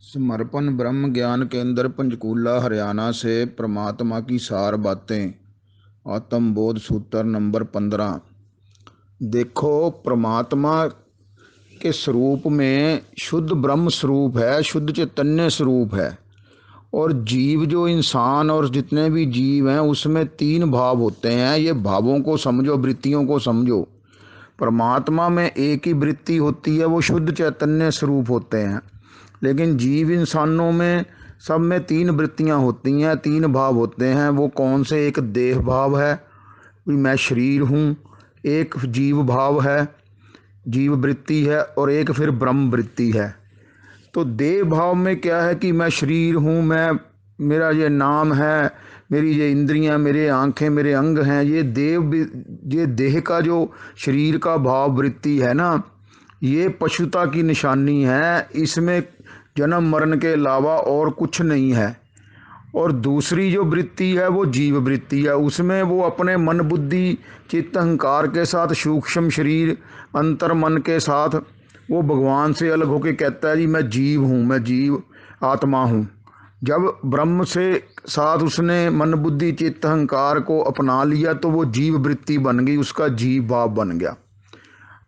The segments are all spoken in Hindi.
समर्पण ब्रह्म ज्ञान केंद्र पंचकूला हरियाणा से परमात्मा की सार बातें। आत्म बोध सूत्र नंबर 15। देखो, परमात्मा के स्वरूप में शुद्ध ब्रह्म स्वरूप है, शुद्ध चैतन्य स्वरूप है। और जीव जो इंसान और जितने भी जीव हैं उसमें तीन भाव होते हैं। ये भावों को समझो, वृत्तियों को समझो। परमात्मा में एक ही वृत्ति होती है, वो शुद्ध चैतन्य स्वरूप होते हैं। लेकिन जीव इंसानों में सब में तीन वृत्तियां होती हैं, तीन भाव होते हैं। वो कौन से? एक देह भाव है, मैं शरीर हूँ। एक जीव भाव है, जीव वृत्ति है। और एक फिर ब्रह्म वृत्ति है। तो देह भाव में क्या है कि मैं शरीर हूँ, मेरा ये नाम है, मेरी ये इंद्रियां, मेरे आंखें, मेरे अंग हैं। ये देह का जो शरीर का भाव वृत्ति है ना, ये पशुता की निशानी है। इसमें जन्म मरण के अलावा और कुछ नहीं है। और दूसरी जो वृत्ति है वो जीव वृत्ति है। उसमें वो अपने मन बुद्धि चित्त अहंकार के साथ सूक्ष्म शरीर अंतर मन के साथ वो भगवान से अलग होकर कहता है जी मैं जीव हूँ, मैं जीव आत्मा हूँ। जब ब्रह्म से साथ उसने मन बुद्धि चित्त अहंकार को अपना लिया तो वो जीव वृत्ति बन गई, उसका जीव भाव बन गया।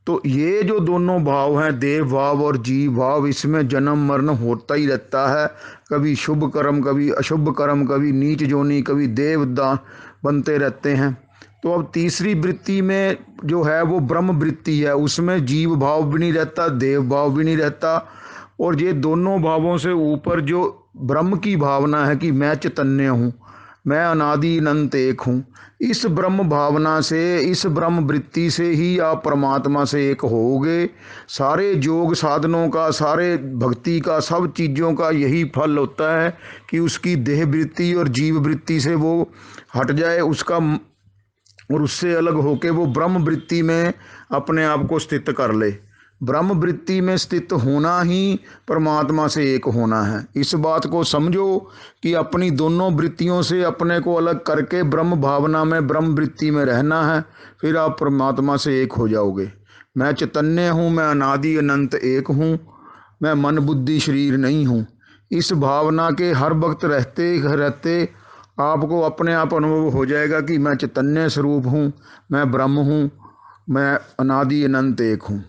तो ये जो दोनों भाव हैं, देव भाव और जीव भाव, इसमें जन्म मरण होता ही रहता है। कभी शुभ कर्म, कभी अशुभ कर्म, कभी नीच जोनी, कभी देवदान बनते रहते हैं। तो अब तीसरी वृत्ति में जो है वो ब्रह्म वृत्ति है। उसमें जीव भाव भी नहीं रहता, देव भाव भी नहीं रहता। और ये दोनों भावों से ऊपर जो ब्रह्म की भावना है कि मैं चैतन्य हूँ, मैं अनादि अनंत एक हूँ। इस ब्रह्म भावना से, इस ब्रह्म वृत्ति से ही आप परमात्मा से एक होगे। सारे योग साधनों का, सारे भक्ति का, सब चीज़ों का यही फल होता है कि उसकी देह वृत्ति और जीव वृत्ति से वो हट जाए उसका, और उससे अलग होके वो ब्रह्म वृत्ति में अपने आप को स्थित कर ले। ब्रह्म वृत्ति में स्थित होना ही परमात्मा से एक होना है। इस बात को समझो कि अपनी दोनों वृत्तियों से अपने को अलग करके ब्रह्म भावना में, ब्रह्म वृत्ति में रहना है। फिर आप परमात्मा से एक हो जाओगे। मैं चैतन्य हूँ, मैं अनादि अनंत एक हूँ, मैं मन बुद्धि शरीर नहीं हूँ। इस भावना के हर वक्त रहते रहते आपको अपने आप अनुभव हो जाएगा कि मैं चैतन्य स्वरूप हूँ, मैं ब्रह्म हूँ, मैं अनादि अनंत एक हूँ।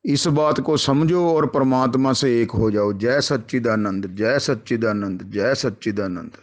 इस बात को समझो और परमात्मा से एक हो जाओ। जय सच्चिदानंद, जय सच्चिदानंद, जय सच्चिदानंद।